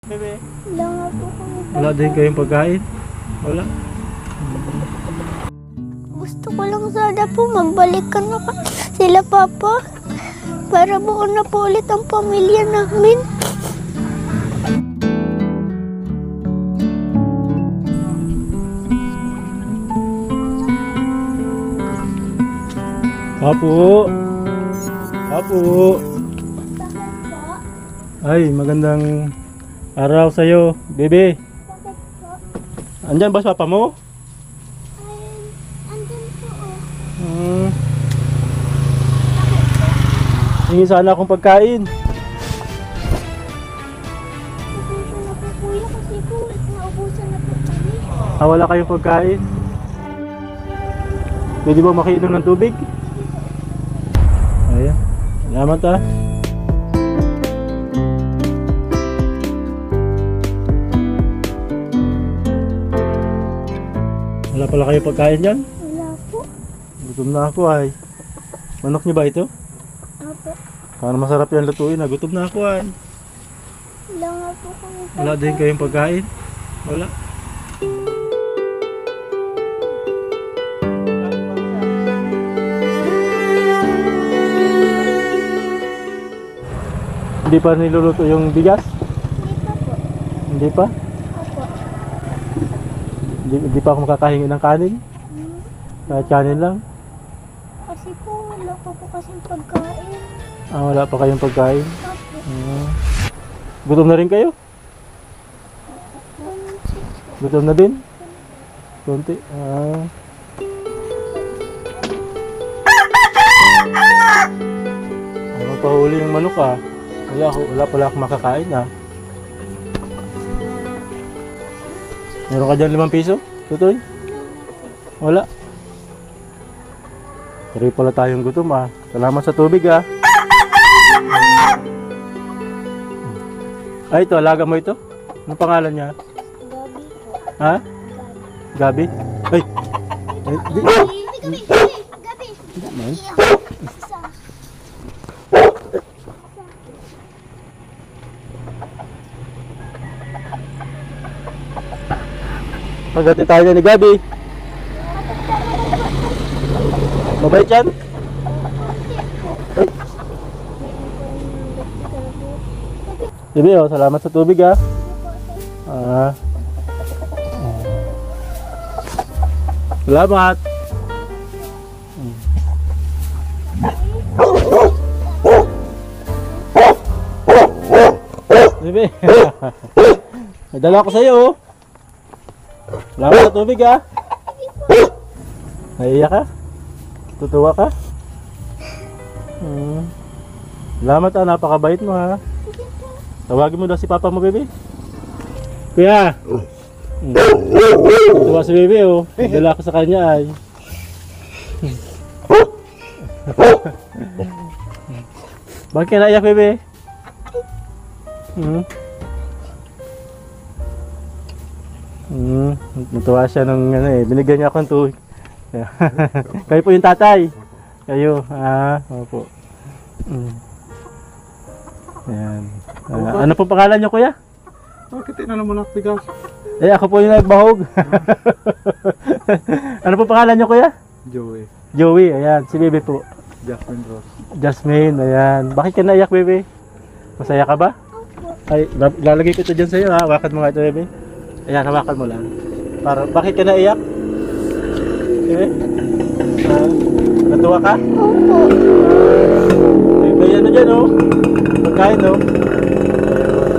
Bebe. Wala nga po kami. Wala din kayong pagkain? Wala? Gusto ko lang sana po magbalikan na sila papa. Para buo na po ulit ang pamilya namin. Apo. Apo. Ay, magandang araw sa'yo, bebe. Andyan ba sa papa mo? Andun po. Hingi sana akong pagkain. Ubusan na po kuya kasi po naubusan na po kami. Wala kayong pagkain. Pwede ba makiinom ng tubig? Ayan. Salamat ah. Wala pala kayong pagkain dyan? Wala po. Gutom na ako ay. Manok niyo ba ito? Apo. Parang masarap yan lutuin ah. Gutom na ako ay. Wala nga po kami. Wala din kayong pagkain? Wala. Hindi pa niluluto yung bigas? Hindi pa po. Hindi pa? Apo. Hindi pa ako makakahingi ng kanin? Kahit kanin lang? Kasi po wala pa po kasing pagkain. Wala pa kayong pagkain? Apo. Gutom na rin kayo? Gutom na din? Konti? Magpahuli ng manok ah. Wala pala akong makakain ah. Meron ka dyan 5 piso? Tutoy? Wala. Pero pala tayong gutom ah. Salamat sa tubig ah. Ay ito, alaga mo ito? Anong pangalan niya? Gabi po. Ha? Gabi? Ay! Gabi. Man. Pagati tayo ni Gabi. Mabait yan? Sige oh, salamat sa tubig ah. Salamat. Sige. May dala ko sa iyo oh. Salamat sa tubig ah. Naiiyak ka? Tutuwa ka? Salamat ah, napakabait mo ha. Tawagin mo daw si papa mo, bebe. Kuya! Tuwa si bebe oh. Dala ko sa kanya ay. Bakit ka naiyak, bebe? Natuwa siya ng ano eh. Binigyan niya ako ng tubig. Kayo po yung tatay. Kayo. Opo. Ayan. Ano po pangalan niyo, kuya? Bakit inano mo na bigas? Ako po yung nagbahog. Ano po pangalan niyo, kuya? Joey. Joey, ayan. Si bebe po. Jasmine Rose. Jasmine, ayan. Bakit ka naiyak, bebe? Masaya ka ba? Ay, lalagay ko ito dyan sa'yo ha. Hawakan mo nga ito, bebe. Ayan, hawakan mo lang. Bakit ka naiyak? Bebe? Natuwa ka? Opo. May ano dyan oh. Pagkain oh.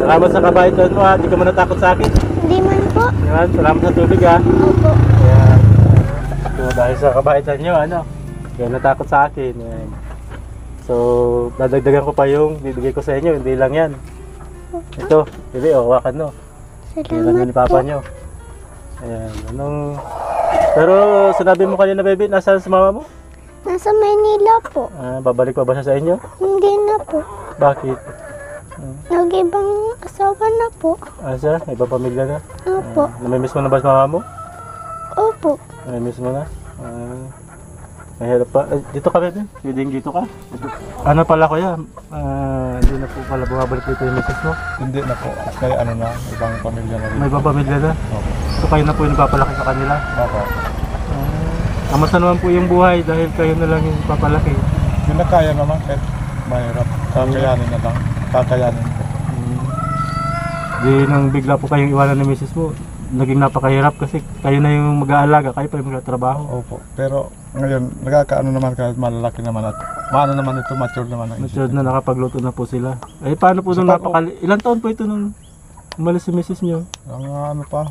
Salamat sa kabaitan mo ha. Hindi ka man natakot sa akin. Hindi man po. Ayan, salamat sa tubig ha. Opo. Ayan. So, dahil sa kabaitan nyo, ano? Kaya natakot sa akin. Ayan. So, dadagdagan ko pa yung bibigay ko sa inyo. Hindi lang yan. Ito, bebe oh, hawakan no. Salamat ni papa po. nyo. Ayan, Pero sinabi mo kanina, bebe, nasaan sa mama mo? Nasa Maynila po. Babalik pa ba siya sa inyo? Hindi na po. Bakit? Nag-ibang asawa na po. Siya? May ibang pamilya na? Opo. Namimiss mo na ba sa mama mo? Opo. Namimiss mo na? Mahirap pa. Dito ka, bebe. Pwedeng dito ka. Ano pala kuya? Hindi Hindi na po pala bumabalik dito yung misis mo. Hindi na po. Kaya ano na, ibang pamilya na rin. May ibang pamilya na. Opo. So kayo na po yung nagpapalaki sa kanila. Opo. Kamusta naman po yung buhay dahil kayo na lang yung papalaki? Pinakaya naman kahit mahirap. Kakayanin na lang. Kakayanin po. Di nang bigla po kayong iwanan ng misis mo, naging napakahirap kasi kayo na yung mag-aalaga, kayo pa yung magtatrabaho. Opo. Pero ngayon, nagkakaano naman kahit malalaki naman at maano naman ito, mature naman ang Mature isip. na nakapagluto na po sila. Eh paano po So, nung paano- ilang taon po ito nung umalis si misis nyo? Ang ano pa,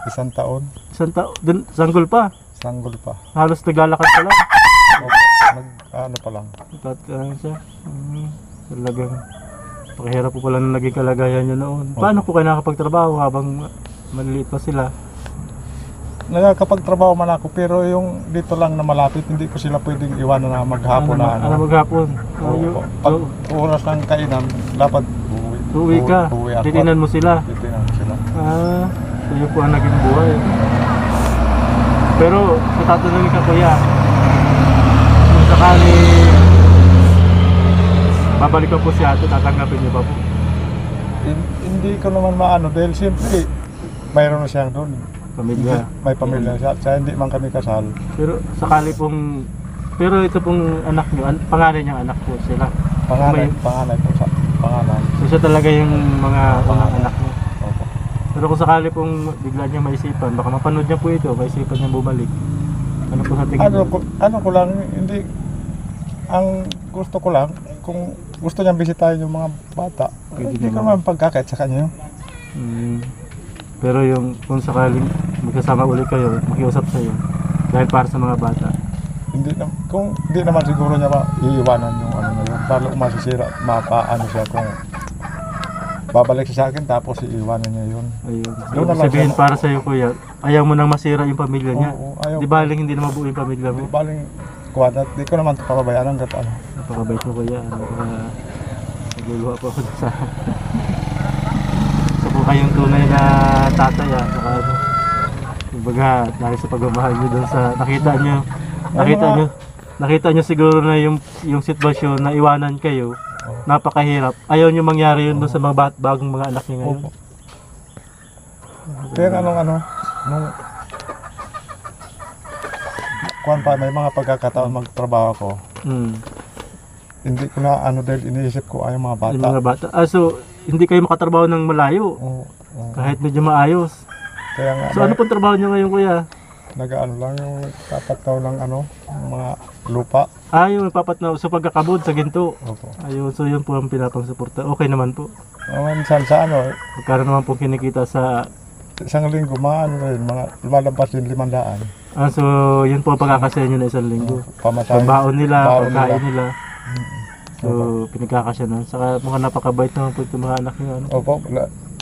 isang taon, Isang taon, sanggol pa. sanggol pa. Halos naglalakad pa lang. Opo. Ano pa lang. Siya. Talagang pakihirap po pala nung naging kalagayan nyo noon. Paano po kayo nakapagtrabaho habang maliliit pa sila? Nakakapagtrabaho man ako pero yung dito lang na malapit, hindi ko sila pwedeng iwanan na maghapon na ano. Maghapon? Opo. Pag oras ng kainan, dapat Uwi ka, Uwi ako. titinan mo sila. Titinan ko sila. So yun po ang naging buhay. Pero kung tatanungin ka kuya, kung sakali babalik ko po si ate, tatanggapin niyo ba po? Hindi ko naman maano dahil siyempre mayroon na siya doon. Pamilya. May pamilya siya. Kaya hindi man kami kasal. Pero sakali pong, pero ito pong anak niyo, pangalan niyang anak po sila. Panganay, May- panganay po sa panganay. So siya talaga yung mga unang anak niya. Opo. Pero kung sakali pong bigla niya maisipan, baka mapanood niya po ito, maisipan niya bumalik. Ano po sa tingin niyo? Ano ko lang, hindi, ang gusto ko lang, kung gusto niyang bisitahin yung mga bata, Pwede hindi ko naman. naman pagkakait sa kanya. Pero yung kung sakaling magkasama ulit kayo, makiusap sa'yo dahil para sa mga bata. Kung hindi naman siguro niya iiwanan yung ano na yun. Lalo masisira, mapaano siya kung babalik siya sa akin tapos iiwanan niya yun. Ayun. Doon na lang Sabihin siya. para sa'yo kuya, ayaw mo nang masira yung pamilya niya. Oo, ayaw. Di baling hindi na mabuo yung pamilya Di mo. baling kuwan at di ko naman ito papabayaan hanggat ano. Napakabait mo kuya. Nagluluha po ako sa so kung kayong tunay na tatay saka ano. Kumbaga, dahil sa pagmamahal niyo doon sa nakita niyo siguro na yung sitwasyon na iwanan kayo, napakahirap. Ayaw niyo mangyari yun doon sa mga bagong mga anak niyo ngayon. Opo. Pero nung kuwan pa, may mga pagkakataon magtrabaho ako. Hindi ko na ano dahil iniisip ko ay mga bata. Yung mga bata. So, hindi kayo makatrabaho ng malayo. Oo, oo. Kahit medyo maayos. Kaya nga, So, ano pong trabaho niyo ngayon kuya? nag-ano lang yung kapataw ng ano, mga lupa. Yung papat na sa pagkakabod sa ginto. Opo. Ayun, so yun po ang pinapang-suporta. Okay naman po. Minsan sa ano, Magkaroon naman po kinikita sa... isang linggo, mga ano rin, mga lumalabas din 500. so yun po ang pagkakasya nyo na isang linggo. Pamasahe. Pambaon nila, Baon pagkain nila. Mm. So pinagkakasya nun. Saka mukhang napakabait naman po itong mga anak nyo. Ano? Opo,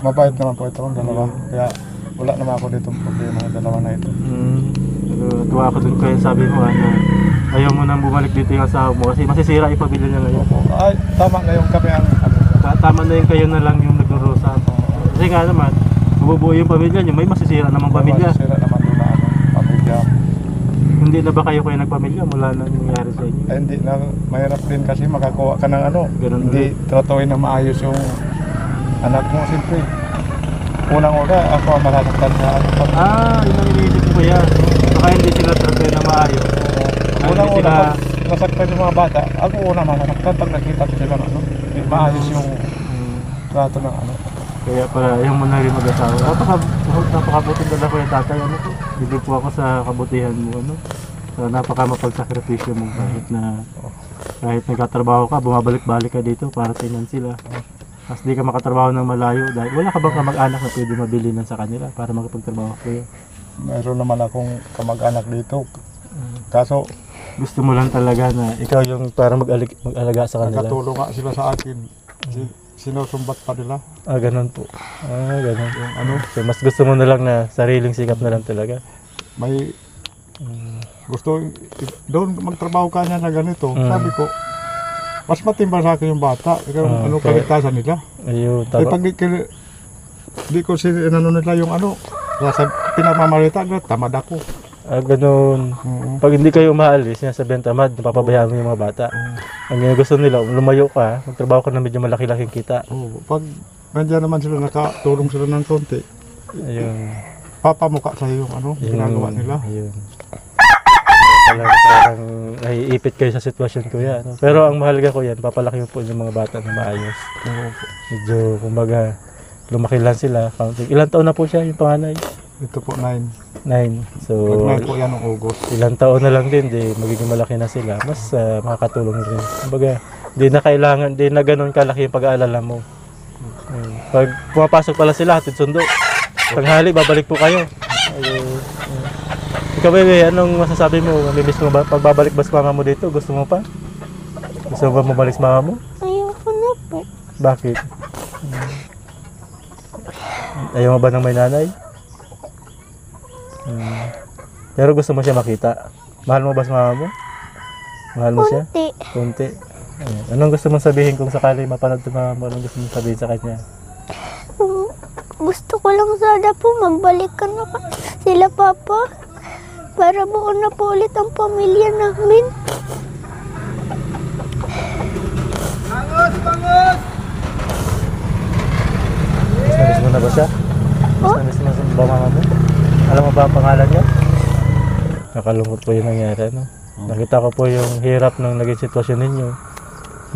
mabait naman po itong dalawa. Kaya wala naman ako dito problema ng dalawa na ito. Pero tuwa ako dun kaya sabi mo na ayaw mo nang bumalik dito yung asawa mo kasi masisira yung pamilya niya ngayon. Opo. Ay, tama na yung kami ang ano. Tama na yung kayo na lang yung nagdurusa. Kasi nga naman, mabubuo yung pamilya nyo, may masisira namang pamilya. Sira naman doon na ano, pamilya. Hindi na ba kayo nagpamilya mula na nangyari sa inyo? Ay, hindi na, mahirap din kasi makakuha ka ng ano. Ganun Hindi tratuin na maayos yung anak mo, siyempre. Unang-una, ako ang masasaktan sa ano. Yun ang iniisip ko yan. Baka hindi sila tratuin na maayos. Unang-una, pag nasaktan yung mga bata, ako una masasaktan pag nakita ko sila ano. Hindi maayos yung trato ng ano. Kaya pala, ayaw mo na rin mag-asawa. Napakabuting dala ko yung tatay. Ano po? Bibig po ako sa kabutihan mo. Ano? So, napaka-mapagsakripisyo mo kahit nagkatrabaho ka, bumabalik-balik ka dito para tingnan sila. Tapos di ka makatrabaho ng malayo dahil wala ka bang kamag-anak na pwede mabilinan sa kanila para makapagtrabaho kayo? Mayroon naman akong kamag-anak dito. Kaso, Gusto mo lang talaga na ikaw yung para mag-alaga sa kanila? nakatulong nga sila sa akin. Sinusumbat pa nila. Ganun po. Ganun. Yung ano, so mas gusto mo na lang na sariling sikap na lang talaga? May gusto doon magtrabaho ka niya na ganito. Sabi ko, mas matimbang sa akin yung bata. Ano okay. kaligtasan nila. Ayun, Eh tama. pag di ko sinano nila yung ano, nasa pinamamalita nila, tamad ako. Ganun. Oo. Pag hindi kayo umaalis, sinasabihan tamad, napapabayaan mo yung mga bata. Ang gusto nila, lumayo ka, magtrabaho ka na medyo malaki-laking kita. Oo. Pag nandiyan naman sila, nakatulong sila ng konti, Ayun. papamuka sa yung ginagawa nila. Ayun. Parang naiipit kayo sa sitwasyon ko yan. Pero ang mahalaga ko yan, papalaki mo po yung mga bata na maayos. Oo. Medyo, kumbaga, lumaki lang sila. Ilang taon na po siya, yung panganay? Ito po 9. 9. So, Nag-9 po yan ng August. ilang taon na lang din, magiging malaki na sila. Mas makakatulong rin. Kumbaga, di na kailangan, di na ganun kalaki yung pag-aalala mo. Pag pumapasok pala sila, hatid sundo. Tanghali, babalik po kayo. Ayun. Ikaw, bebe, anong masasabi mo? Mamimiss mo ba? Pagbabalik ba sa mama mo dito? Gusto mo pa? Gusto mo ba mabalik sa mama mo? Ayoko na po. Bakit? Ayaw mo ba ng may nanay? Pero gusto mo siya makita. Mahal mo ba sa mama mo? Mahal mo siya? Kunti. Kunti. Ayun. Anong gusto mong sabihin kung sakali mapanood sa mama mo? Anong gusto mong sabihin sa kanya? Gusto ko lang sana po magbalikan na sila papa. Para buo na po ulit ang pamilya namin. Miss mo na ba siya? Oh? Miss mo ba mama mo? Alam mo ba ang pangalan niya? Nakalungkot po yung nangyari, no? Nakita ko po yung hirap ng naging sitwasyon ninyo.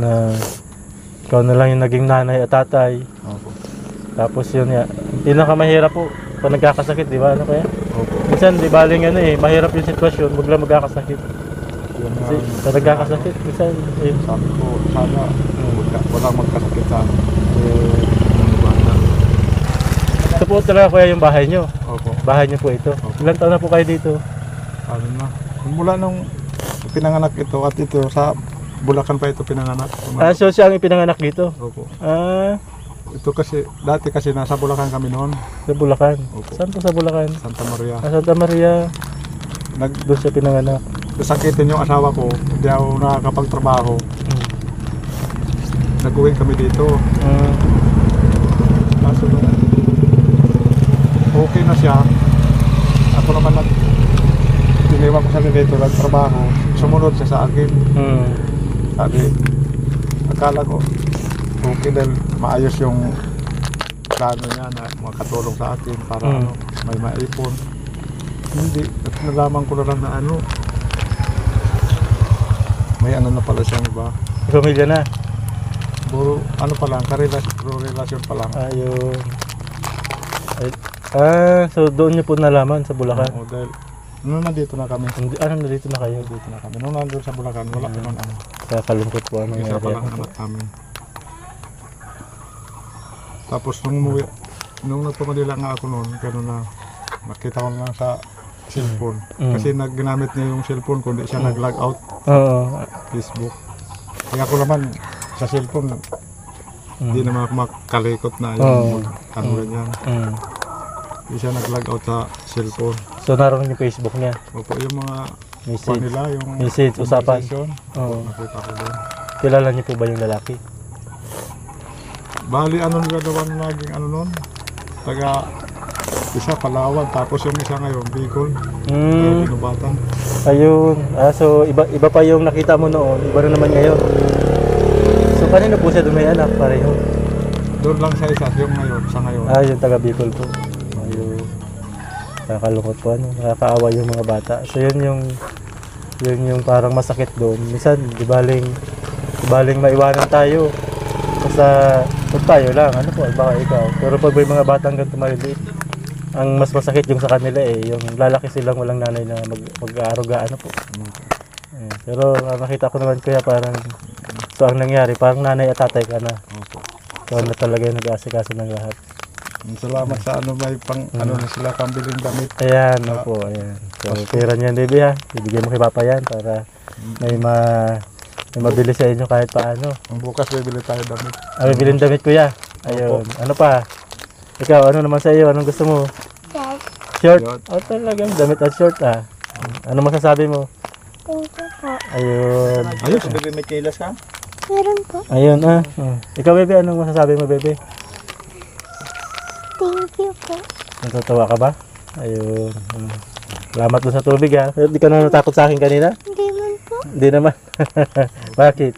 Na ikaw na lang yung naging nanay at tatay. Opo. Tapos yun ya. Pinakamahirap po pag nagkakasakit, di ba? Ano kaya? Opo. Minsan, di baling mahirap yung sitwasyon, wag lang magkakasakit. Yun Kasi nga, sa nagkakasakit, minsan, sabi ko, sana walang magkasakit sa amin. ito po talaga kuya yung bahay nyo. Opo. Bahay nyo po ito. Ilang taon na po kayo dito? Ano na. Mula nung pinanganak ito at ito sa Bulacan pa ito pinanganak. So siya ang ipinanganak dito? Opo. Ito Ito kasi, dati kasi nasa Bulacan kami noon. sa Bulacan. Opo. Saan po sa Bulacan? Santa Maria. Santa Maria. Nag Doon siya pinanganak. sakitin yung asawa ko, hindi ako nakakapagtrabaho. Mm. Nag-uwi kami dito. Kaso nung okay na siya, ako naman tiniwan ko siya dito, nagtrabaho. Sumunod siya sa akin. Sabi, akala ko, okay dahil maayos yung plano niya na makatulong sa akin para may maipon. Hindi, at nalaman ko na lang na may na pala siyang iba. Pamilya na. Puro, pa lang, karelasyon pa lang. Ayun. So doon niyo po nalaman sa Bulacan? Oo, dahil nung nandito na kami. Nandito na kayo? Dito na kami. Nung nandun sa Bulacan, wala naman Kakalungkot po ang Isa pa nangyari. lang anak namin. Tapos nung nagpamadila nga ako noon, gano'n na nakita ko lang sa cellphone. Kasi ginamit niya yung cellphone kundi siya nag-log out Oo. Facebook. Kaya ako naman sa cellphone, hindi naman ako makalikot na yung ganyan. Hindi siya nag-log out sa cellphone. So naroon yung Facebook niya? Opo, yung mga Message. nila, yung Message, usapan. conversation, Oo. nakita ko doon. Kilala niyo po ba yung lalaki? Bali, nila daw ang naging noon? Taga, isa Palawan, tapos yung isa ngayon, Bicol. Pinubatan. Ayun. So iba pa yung nakita mo noon, iba na naman ngayon. So kanino po siya doon may anak? Pareho. Doon lang sa isa, yung ngayon, sa ngayon. Yung taga Bicol po. Ayun. Nakakalungkot po, nakakaawa yung mga bata. So yun yung parang masakit doon. Minsan, di baling maiwanan tayo. Basta, huwag tayo lang. Ano po, baka ikaw. Pero pag may mga batang ganito maliliit, ang mas masakit yung sa kanila yung lalaki silang walang nanay na mag-aaruga, ano po. Pero nakita ko naman kuya parang, so ang nangyari, parang nanay at tatay ka na. Opo. Ikaw na talaga yung nag-aasikaso ng lahat. Salamat sa may pang, na sila pambiling damit. Ayan, opo, ayan. So, pera niyan, baby ha. Ibigay mo kay Papa yan para may mabili sa inyo kahit paano. Ang bukas bibili tayo damit. Bibilin damit kuya. Ayun. Ano pa? Ikaw, ano naman sa iyo? Anong gusto mo? Yes. Short? Short. Talagang damit at short Ano masasabi mo? Thank you po. Ayun. Ayos, bibili may kilas ka? Meron po. Ayun Ikaw, bebe, anong masasabi mo, bebe? Thank you po. Natatawa ka ba? Ayun. Salamat doon sa tubig ha. Hindi ka na natakot sa akin kanina? Hindi man po. Hindi naman. Bakit?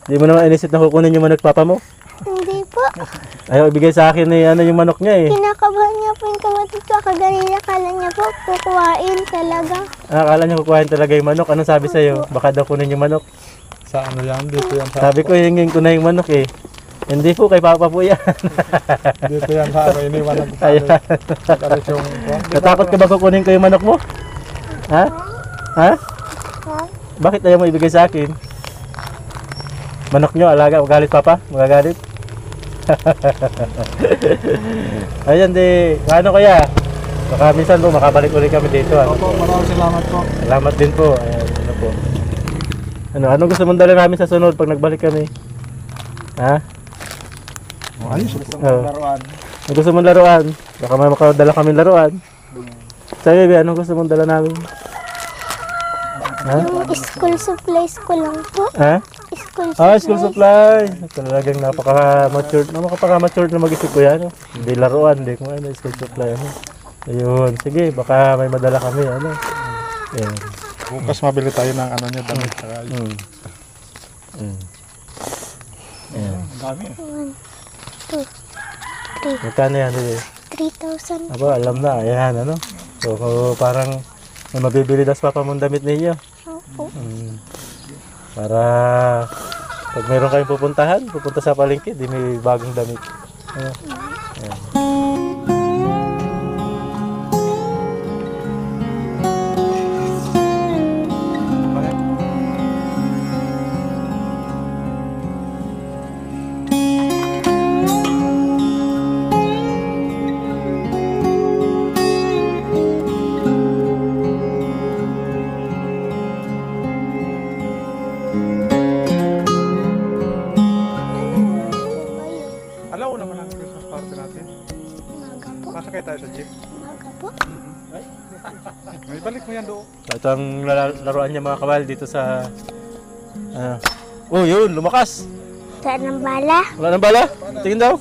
Hindi mo naman inisip na kukunin yung manok papa mo? Hindi po. Ayaw ibigay sa akin yung manok niya eh. Kinakabahan niya po yung kapatid ko. Kaganina kala niya po kukuhain talaga. Akala niya kukuhain talaga yung manok. Anong sabi sa'yo? Baka daw kunin yung manok. Sa ano yan, dito yan sa Sabi ko hingin ko na yung manok eh. Hindi po, kay papa po yan. dito yan sa ano, iniwanan ko sa Ayan. alis yung Natakot ka ba kukunin ko yung manok mo? Ha? Ha? Ha? Bakit ayaw mo ibigay sa akin? Manok nyo, alaga, magalit papa? Magagalit? Ayan di, ano kaya? Baka minsan po makabalik ulit kami dito. Ano? Opo, maraming salamat po. Salamat din po. Ayan, ano po. Anong gusto mong dala namin sa sunod pag nagbalik kami? Ha? Ayos, Oo. laruan. Anong gusto mong laruan? Baka may makadala kami laruan. Sa'yo, baby, anong gusto mong dala namin? Ha? Yung school supplies ko lang po. Ha? School supplies. Ah, school supply. Talagang napaka-mature na mag-isip ko yan. Hindi laruan, hindi kung ano, school supply. Ano. Ayun, sige, baka may madala kami. Ano. Ayan. Bukas mabili tayo ng ano niya, damit. Ayan. Ang dami. 1, 2, 3. Magkano yan, baby? 3,000. Aba, alam na. Ayan, ano. So, parang may mabibili das papa mong damit ninyo. Opo. Para pag meron kayong pupunta sa palengke, di may bagong damit. Ano? Ayan. Alam ko naman ang Christmas party natin. Umaga po. Masakay tayo sa jeep. Umaga po. May balik mo yan doon. Ito ang laruan niya mga kabal dito sa... Oh, yun, lumakas. Saan ang bala? Wala nang bala. Tingin daw.